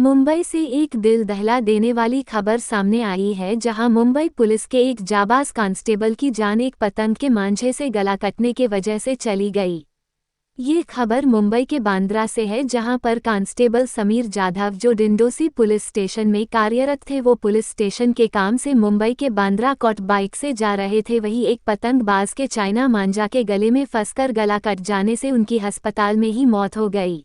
मुंबई से एक दिल दहला देने वाली खबर सामने आई है, जहां मुंबई पुलिस के एक जाबाज कांस्टेबल की जान एक पतंग के मांझे से गला कटने के वजह से चली गई। ये खबर मुंबई के बांद्रा से है, जहां पर कांस्टेबल समीर जाधव, जो डिंडोसी पुलिस स्टेशन में कार्यरत थे, वो पुलिस स्टेशन के काम से मुंबई के बांद्रा कोट बाइक से जा रहे थे। वहीं एक पतंगबाज के चाइना मांझा के गले में फंसकर गला कट जाने से उनकी अस्पताल में ही मौत हो गई।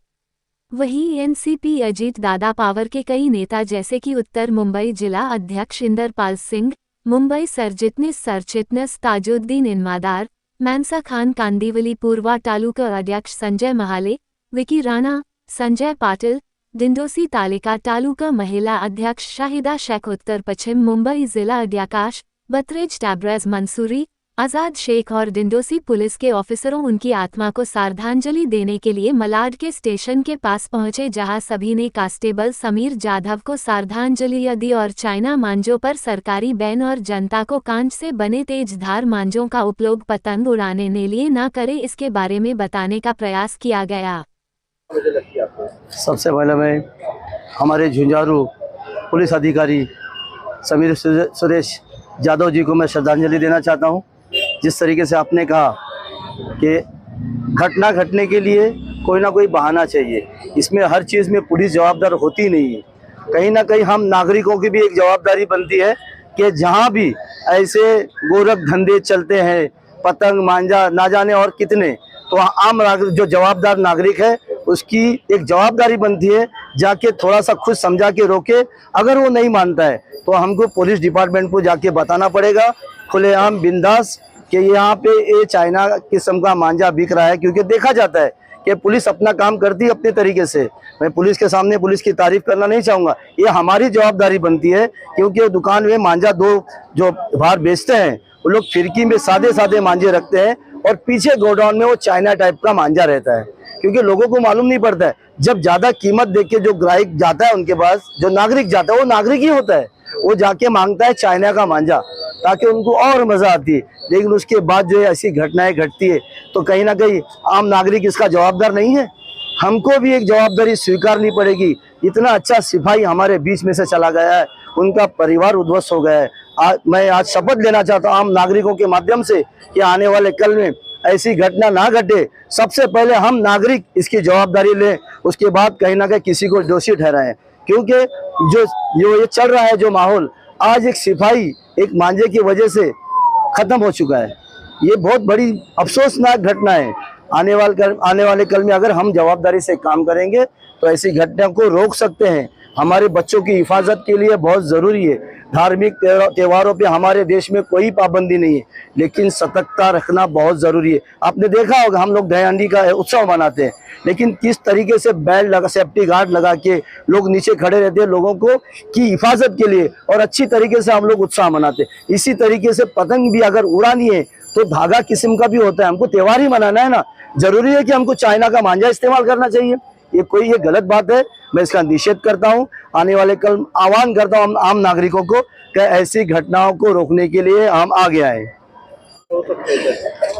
वहीं एनसीपी अजीत दादा पावर के कई नेता, जैसे कि उत्तर मुंबई जिला अध्यक्ष इंदरपाल सिंह, मुंबई सरचिटनीस ताजुद्दीन इनामदार, मानसा खान कांदिवली पूर्वा तालुका अध्यक्ष संजय महाले, विकी राणा, संजय पाटिल, डिंडोसी तालिका तालुका महिला अध्यक्ष शाहिदा शेख, उत्तर पश्चिम मुंबई जिला अध्यक्ष बतरेज टैब्रेज मंसूरी, आज़ाद शेख और डिंडोसी पुलिस के ऑफिसरों उनकी आत्मा को श्रद्धांजलि देने के लिए मलाड के स्टेशन के पास पहुंचे, जहां सभी ने कांस्टेबल समीर जाधव को श्रद्धांजलि दी और चाइना मांझों पर सरकारी बैन और जनता को कांच से बने तेज धार मांझों का उपयोग पतंग उड़ाने के लिए न करे, इसके बारे में बताने का प्रयास किया गया। सबसे पहले मैं हमारे झुंझारू पुलिस अधिकारी समीर सुरेश जाधव जी को मैं श्रद्धांजलि देना चाहता हूं। जिस तरीके से आपने कहा कि घटना घटने के लिए कोई ना कोई बहाना चाहिए, इसमें हर चीज़ में पुलिस जवाबदार होती नहीं है। कहीं ना कहीं हम नागरिकों की भी एक जवाबदारी बनती है कि जहां भी ऐसे गोरख धंधे चलते हैं, पतंग मांझा ना जाने और कितने, तो आम नागरिक जो जवाबदार नागरिक है उसकी एक जवाबदारी बनती है जाके थोड़ा सा खुद समझा के रोके। अगर वो नहीं मानता है तो हमको पुलिस डिपार्टमेंट को जाके बताना पड़ेगा खुलेआम बिंदास कि यहाँ पे ये चाइना किस्म का मांझा बिक रहा है, क्योंकि देखा जाता है कि पुलिस अपना काम करती है अपने तरीके से। मैं पुलिस के सामने पुलिस की तारीफ करना नहीं चाहूँगा, ये हमारी जवाबदारी बनती है, क्योंकि वो दुकान में मांझा दो जो बाहर बेचते हैं वो लोग फिरकी में सादे सादे मांझे रखते हैं और पीछे गोडाउन में वो चाइना टाइप का मांझा रहता है, क्योंकि लोगों को मालूम नहीं पड़ता है। जब ज़्यादा कीमत देख के जो ग्राहक जाता है उनके पास, जो नागरिक जाता है वो नागरिक ही होता है, वो जाके मांगता है चाइना का मांझा ताकि उनको और मज़ा आती है। लेकिन उसके बाद जो है ऐसी घटनाएं घटती है तो कहीं ना कहीं आम नागरिक इसका जवाबदार नहीं है। हमको भी एक जवाबदारी स्वीकारनी पड़ेगी। इतना अच्छा सिपाही हमारे बीच में से चला गया है, उनका परिवार उद्ध्वस्त हो गया है। मैं आज शपथ लेना चाहता हूँ आम नागरिकों के माध्यम से कि आने वाले कल में ऐसी घटना ना घटे। सबसे पहले हम नागरिक इसकी जवाबदारी लें, उसके बाद कहीं ना कहीं किसी को दोषी ठहराएं, क्योंकि जो ये चल रहा है जो माहौल, आज एक सिपाही एक मांझे की वजह से खत्म हो चुका है। ये बहुत बड़ी अफसोसनाक घटना है। आने वाले कल में अगर हम जवाबदारी से काम करेंगे तो ऐसी घटना को रोक सकते हैं। हमारे बच्चों की हिफाजत के लिए बहुत ज़रूरी है। धार्मिक त्योहारों पे हमारे देश में कोई पाबंदी नहीं है, लेकिन सतर्कता रखना बहुत ज़रूरी है। आपने देखा होगा हम लोग दहीहांडी का उत्सव मनाते हैं, लेकिन किस तरीके से बेल्ट लगा, सेफ्टी गार्ड लगा के लोग नीचे खड़े रहते हैं लोगों को की हिफाजत के लिए, और अच्छी तरीके से हम लोग उत्साह मनाते हैं। इसी तरीके से पतंग भी अगर उड़ानी है तो धागा किस्म का भी होता है, हमको त्यौहार ही मनाना है ना। जरूरी है कि हमको चाइना का मांझा इस्तेमाल करना चाहिए? ये गलत बात है। मैं इसका निषेध करता हूं। आने वाले कल आह्वान करता हूं आम नागरिकों को कि ऐसी घटनाओं को रोकने के लिए हम आगे आए।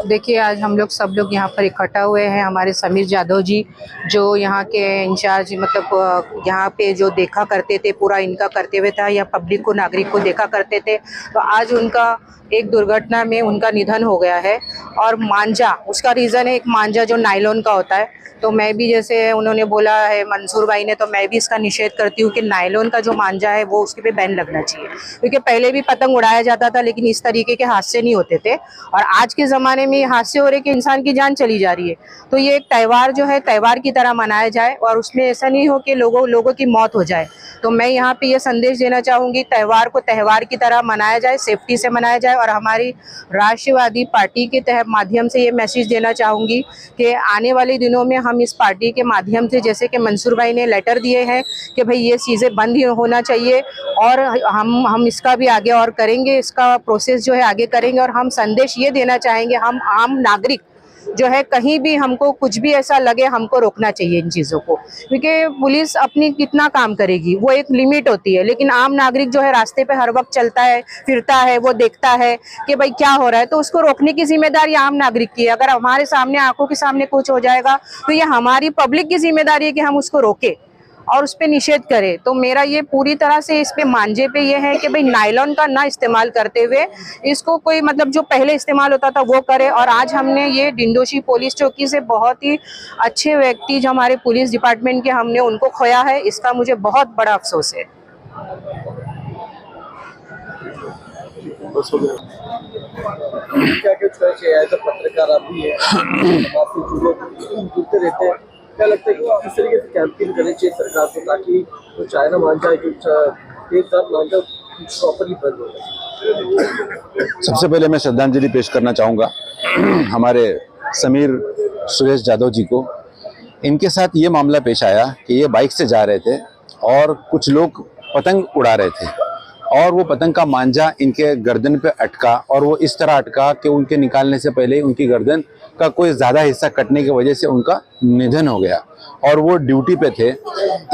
देखिए, आज हम लोग सब लोग यहाँ पर इकट्ठा हुए हैं। हमारे समीर जाधव जी जो यहाँ के इंचार्ज, मतलब यहाँ पे जो देखा करते थे, पूरा इनका करते हुए था, या पब्लिक को, नागरिक को देखा करते थे, तो आज उनका एक दुर्घटना में उनका निधन हो गया है। और मांझा, उसका रीज़न है, एक मांझा जो नायलॉन का होता है। तो मैं भी, जैसे उन्होंने बोला है मंसूर भाई ने, तो मैं भी इसका निषेध करती हूँ कि नायलॉन का जो मांझा है वो उसके पे बैन लगना चाहिए, क्योंकि पहले भी पतंग उड़ाया जाता था लेकिन इस तरीके के हादसे नहीं होते थे, और आज के ज़माने में हादसे हो रहे कि इंसान की जान चली जा रही है। तो ये एक त्यौहार जो है त्यौहार की तरह मनाया जाए, और उसमें ऐसा नहीं हो कि लोगों की मौत हो जाए। तो मैं यहाँ पे ये संदेश देना चाहूँगी, त्यौहार को त्यौहार की तरह मनाया जाए, सेफ्टी से मनाया जाए। और हमारी राष्ट्रवादी पार्टी के माध्यम से ये मैसेज देना चाहूँगी कि आने वाले दिनों में हम इस पार्टी के माध्यम से, जैसे कि मंसूर भाई ने लेटर दिए हैं कि भाई ये चीज़ें बंद ही होना चाहिए, और हम इसका भी आगे और करेंगे, इसका प्रोसेस जो है आगे करेंगे। और हम संदेश ये देना चाहेंगे, हम आम नागरिक जो है, कहीं भी हमको कुछ भी ऐसा लगे, हमको रोकना चाहिए इन चीज़ों को, क्योंकि पुलिस अपनी कितना काम करेगी, वो एक लिमिट होती है। लेकिन आम नागरिक जो है रास्ते पे हर वक्त चलता है फिरता है, वो देखता है कि भाई क्या हो रहा है, तो उसको रोकने की जिम्मेदारी आम नागरिक की है। अगर हमारे सामने, आंखों के सामने कुछ हो जाएगा तो ये हमारी पब्लिक की जिम्मेदारी है कि हम उसको रोकें। और उस पर निषेध करे। तो मेरा ये पूरी तरह से इस पे मांझे पे ये है कि भाई नायलॉन का ना इस्तेमाल करते हुए इसको कोई मतलब जो पहले इस्तेमाल होता था वो करे। और आज हमने ये डिंडोशी पुलिस चौकी से बहुत ही अच्छे व्यक्ति जो हमारे पुलिस डिपार्टमेंट के हमने उनको खोया है, इसका मुझे बहुत बड़ा अफसोस है। क्या कुछ एज अ पत्रकार आप भी है, आपसे जुड़ते रहते हैं, क्या लगता है कि किस तरीके से कैंपेन करनी चाहिए सरकार को ताकि वो चाइना मान जाए, जो एक साथ मान जाए, प्रॉपरली बंद हो जाए? सबसे पहले मैं श्रद्धांजलि पेश करना चाहूँगा हमारे समीर सुरेश यादव जी को। इनके साथ ये मामला पेश आया कि ये बाइक से जा रहे थे और कुछ लोग पतंग उड़ा रहे थे और वो पतंग का मांझा इनके गर्दन पे अटका और वो इस तरह अटका कि उनके निकालने से पहले उनकी गर्दन का कोई ज़्यादा हिस्सा कटने की वजह से उनका निधन हो गया और वो ड्यूटी पे थे।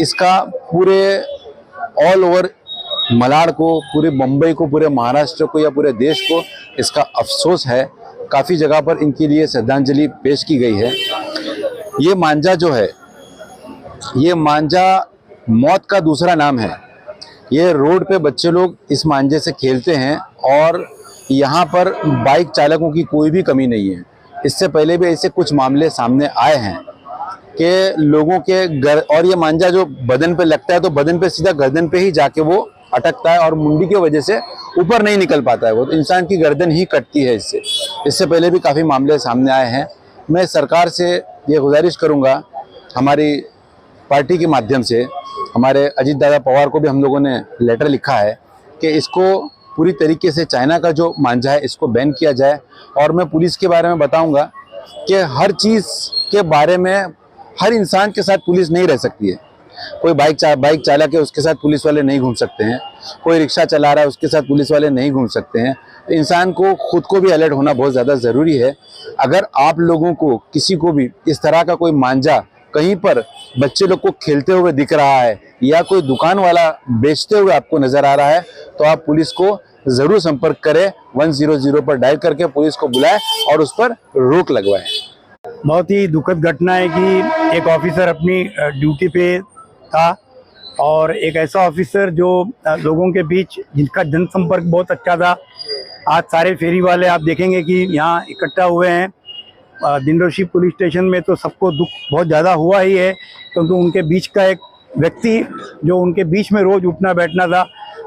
इसका पूरे ऑल ओवर मलाड को, पूरे मुंबई को, पूरे महाराष्ट्र को या पूरे देश को इसका अफसोस है। काफ़ी जगह पर इनके लिए श्रद्धांजलि पेश की गई है। ये मांझा जो है, ये मांझा मौत का दूसरा नाम है। ये रोड पे बच्चे लोग इस मांझे से खेलते हैं और यहाँ पर बाइक चालकों की कोई भी कमी नहीं है। इससे पहले भी ऐसे कुछ मामले सामने आए हैं कि लोगों के और ये मांझा जो बदन पे लगता है तो बदन पे सीधा गर्दन पे ही जाके वो अटकता है और मुंडी की वजह से ऊपर नहीं निकल पाता है, वो तो इंसान की गर्दन ही कटती है इससे। इससे पहले भी काफ़ी मामले सामने आए हैं। मैं सरकार से ये गुजारिश करूँगा, हमारी पार्टी के माध्यम से हमारे अजीत दादा पवार को भी हम लोगों ने लेटर लिखा है कि इसको पूरी तरीके से चाइना का जो मांझा है इसको बैन किया जाए। और मैं पुलिस के बारे में बताऊंगा कि हर चीज़ के बारे में हर इंसान के साथ पुलिस नहीं रह सकती है। कोई बाइक चालक है, उसके साथ पुलिस वाले नहीं घूम सकते हैं। कोई रिक्शा चला रहा है, उसके साथ पुलिस वाले नहीं घूम सकते हैं। तो इंसान को खुद को भी अलर्ट होना बहुत ज़्यादा ज़रूरी है। अगर आप लोगों को किसी को भी इस तरह का कोई मांझा कहीं पर बच्चे लोग को खेलते हुए दिख रहा है या कोई दुकान वाला बेचते हुए आपको नजर आ रहा है तो आप पुलिस को जरूर संपर्क करें। 100 पर डायल करके पुलिस को बुलाएं और उस पर रोक लगवाएं। बहुत ही दुखद घटना है कि एक ऑफिसर अपनी ड्यूटी पे था और एक ऐसा ऑफिसर जो लोगों के बीच, जिनका जनसंपर्क बहुत अच्छा था। आज सारे फेरी वाले आप देखेंगे कि यहाँ इकट्ठा हुए हैं डिंडोशी पुलिस स्टेशन में, तो सबको दुख बहुत ज़्यादा हुआ ही है क्योंकि उनके बीच का एक व्यक्ति जो उनके बीच में रोज़ उठना बैठना था,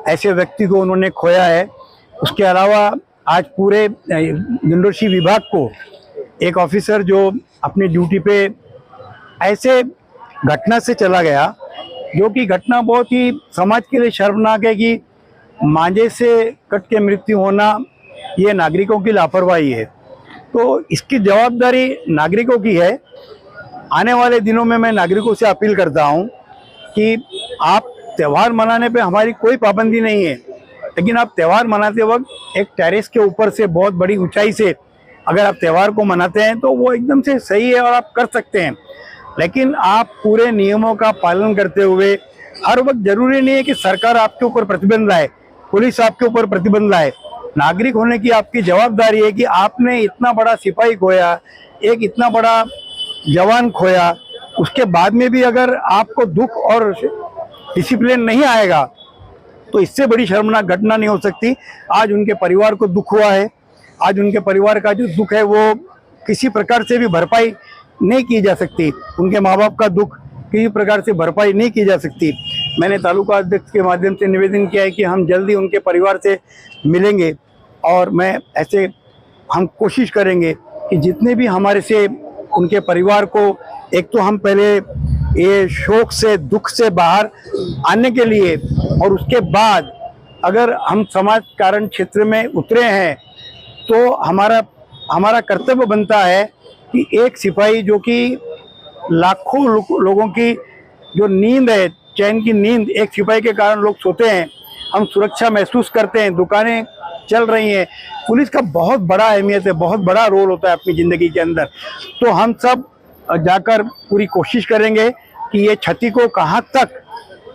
ऐसे व्यक्ति को उन्होंने खोया है। उसके अलावा आज पूरे डिंडोशी विभाग को एक ऑफिसर जो अपनी ड्यूटी पे ऐसे घटना से चला गया, जो कि घटना बहुत ही समाज के लिए शर्मनाक है कि मांझे से कट के मृत्यु होना ये नागरिकों की लापरवाही है। तो इसकी जवाबदारी नागरिकों की है। आने वाले दिनों में मैं नागरिकों से अपील करता हूं कि आप त्यौहार मनाने पे हमारी कोई पाबंदी नहीं है, लेकिन आप त्यौहार मनाते वक्त एक टेरेस के ऊपर से बहुत बड़ी ऊंचाई से अगर आप त्यौहार को मनाते हैं तो वो एकदम से सही है और आप कर सकते हैं। लेकिन आप पूरे नियमों का पालन करते हुए, हर वक्त जरूरी नहीं है कि सरकार आपके ऊपर प्रतिबंध लाए, पुलिस आपके ऊपर प्रतिबंध लाए। नागरिक होने की आपकी जवाबदारी है कि आपने इतना बड़ा सिपाही खोया, एक इतना बड़ा जवान खोया, उसके बाद में भी अगर आपको दुख और डिसिप्लिन नहीं आएगा तो इससे बड़ी शर्मनाक घटना नहीं हो सकती। आज उनके परिवार को दुख हुआ है। आज उनके परिवार का जो दुख है वो किसी प्रकार से भी भरपाई नहीं की जा सकती। उनके माँ बाप का दुख किसी प्रकार से भरपाई नहीं की जा सकती। मैंने तालुका अध्यक्ष के माध्यम से निवेदन किया है कि हम जल्दी उनके परिवार से मिलेंगे और हम कोशिश करेंगे कि जितने भी हमारे से उनके परिवार को, एक तो हम पहले ये शोक से, दुख से बाहर आने के लिए, और उसके बाद अगर हम समाज कारण क्षेत्र में उतरे हैं तो हमारा कर्तव्य बनता है कि एक सिपाही जो कि लाखों लोगों की जो नींद है, चैन की नींद, एक सिपाही के कारण लोग सोते हैं, हम सुरक्षा महसूस करते हैं, दुकानें चल रही हैं। पुलिस का बहुत बड़ा अहमियत है, बहुत बड़ा रोल होता है अपनी ज़िंदगी के अंदर। तो हम सब जाकर पूरी कोशिश करेंगे कि ये क्षति को कहाँ तक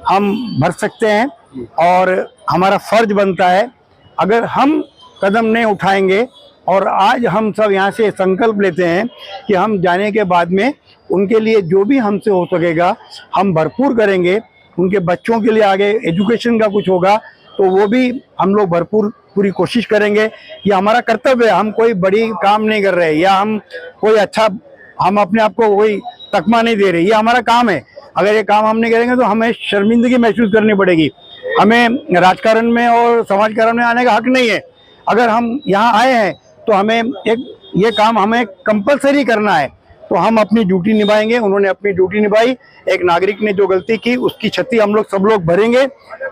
हम भर सकते हैं, और हमारा फर्ज बनता है, अगर हम कदम नहीं उठाएंगे और आज हम सब यहाँ से संकल्प लेते हैं कि हम जाने के बाद में उनके लिए जो भी हमसे हो सकेगा हम भरपूर करेंगे। उनके बच्चों के लिए आगे एजुकेशन का कुछ होगा तो वो भी हम लोग भरपूर पूरी कोशिश करेंगे। ये हमारा कर्तव्य है, हम कोई बड़ी काम नहीं कर रहे या हम कोई अच्छा, हम अपने आप को कोई तकमा नहीं दे रहे, ये हमारा काम है। अगर ये काम हम नहीं करेंगे तो हमें शर्मिंदगी महसूस करनी पड़ेगी। हमें राजकारण में और समाजकारण में आने का हक नहीं है। अगर हम यहाँ आए हैं तो हमें ये काम हमें कंपलसरी करना है, तो हम अपनी ड्यूटी निभाएंगे। उन्होंने अपनी ड्यूटी निभाई, एक नागरिक ने जो गलती की उसकी क्षति हम लोग सब लोग भरेंगे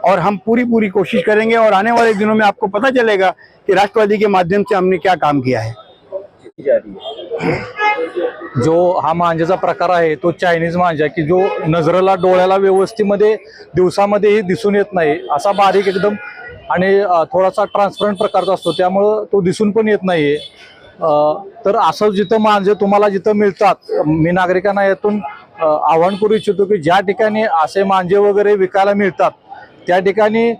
और हम पूरी कोशिश करेंगे। और आने वाले दिनों में आपको पता चलेगा कि राष्ट्रवादी के माध्यम से हमने क्या काम किया है। जो हा मांजाचा प्रकार आहे तो चायनीज मांजा की जो नजरेला डोळ्याला व्यवस्थेमध्ये दिवसामध्येही दिसून येत नाही, असा बारीक एकदम आणि थोडासा ट्रान्सपरंट प्रकारचा असतो, त्यामुळं तो दिसून पण येत नाहीये। तर असं जिथं मांजे तुम्हाला जिथं मिळतात, मी नागरिकांना यातून आवाहन करू इच्छितो की ज्या ठिकाणी असे मांजे वगैरे विकायला मिळतात त्या ठिकाणी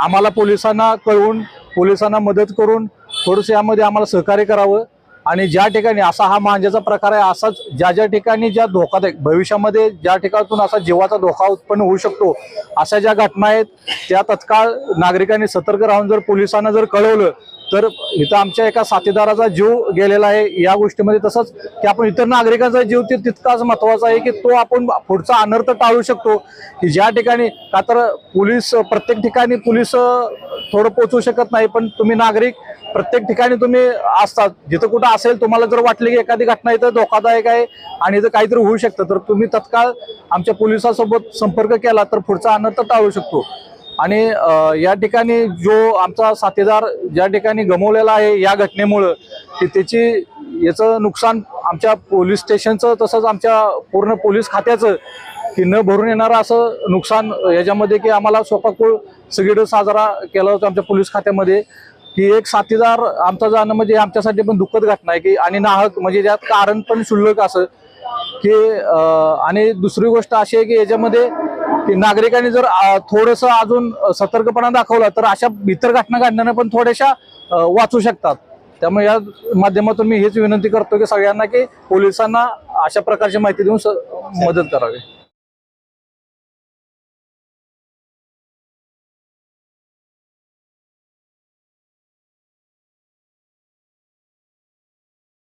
आम्हाला पोलिसांना कळवून पोलिसांना मदत करून थोडंसं यामध्ये आम्हाला सहकार्य करावं। आणि ज्या ठिकाणी असा हा मांजाचा प्रकार आहे, असाच ज्या ठिकाणी ज्या धोकादायक भविष्यामध्ये ज्या ठिकाणातून असा जीवाचा धोका उत्पन्न होऊ शकतो अशा ज्या घटना आहेत त्या तत्काळ नागरिकांनी सतर्क राहून जर पोलिसांना जर कळवलं तर इथं आमच्या एका साथीदाराचा जीव गेलेला आहे या गोष्टीमध्ये, तसंच की आपण इतर नागरिकांचा जीव ते तितकाच महत्त्वाचा आहे की तो आपण पुढचा अनर्थ टाळू शकतो। की ज्या ठिकाणी का तर पोलीस प्रत्येक ठिकाणी पोलीस थोडं पोहोचू शकत नाही, पण तुम्ही नागरिक प्रत्येक ठिकाणी तुम्ही असतात, जिथं कुठं असेल तुम्हाला जर वाटले की एखादी घटना इथं धोकादायक आहे आणि इथं काहीतरी होऊ शकतं तर तुम्ही तत्काळ आमच्या पोलिसांसोबत संपर्क केला तर पुढचा अनर्थ टाळू शकतो। आणि या ठिकाणी जो आमचा साथीदार ज्या ठिकाणी गमावलेला आहे या घटनेमुळं की त्याची याचं नुकसान आमच्या पोलीस स्टेशनचं तसंच आमच्या पूर्ण पोलीस खात्याचं की न भरून येणारं असं नुकसान याच्यामध्ये की आम्हाला शोकाकूळ सगळीकडे साजरा केला होता आमच्या पोलीस खात्यामध्ये की एक साथीदार आमचा जाणं म्हणजे आमच्यासाठी पण दुःखद घटना आहे की आणि नाहक म्हणजे त्यात कारण पण क्षुल्लक असं की आणि दुसरी गोष्ट अशी आहे की याच्यामध्ये की नागरिकांनी जर थोडंसं अजून सतर्कपणा दाखवला तर अशा इतर घटना घडण्यानं पण थोड्याशा वाचू शकतात। त्यामुळे या माध्यमातून मी हेच विनंती करतो की सगळ्यांना की पोलिसांना अशा प्रकारची माहिती देऊन मदत करावी।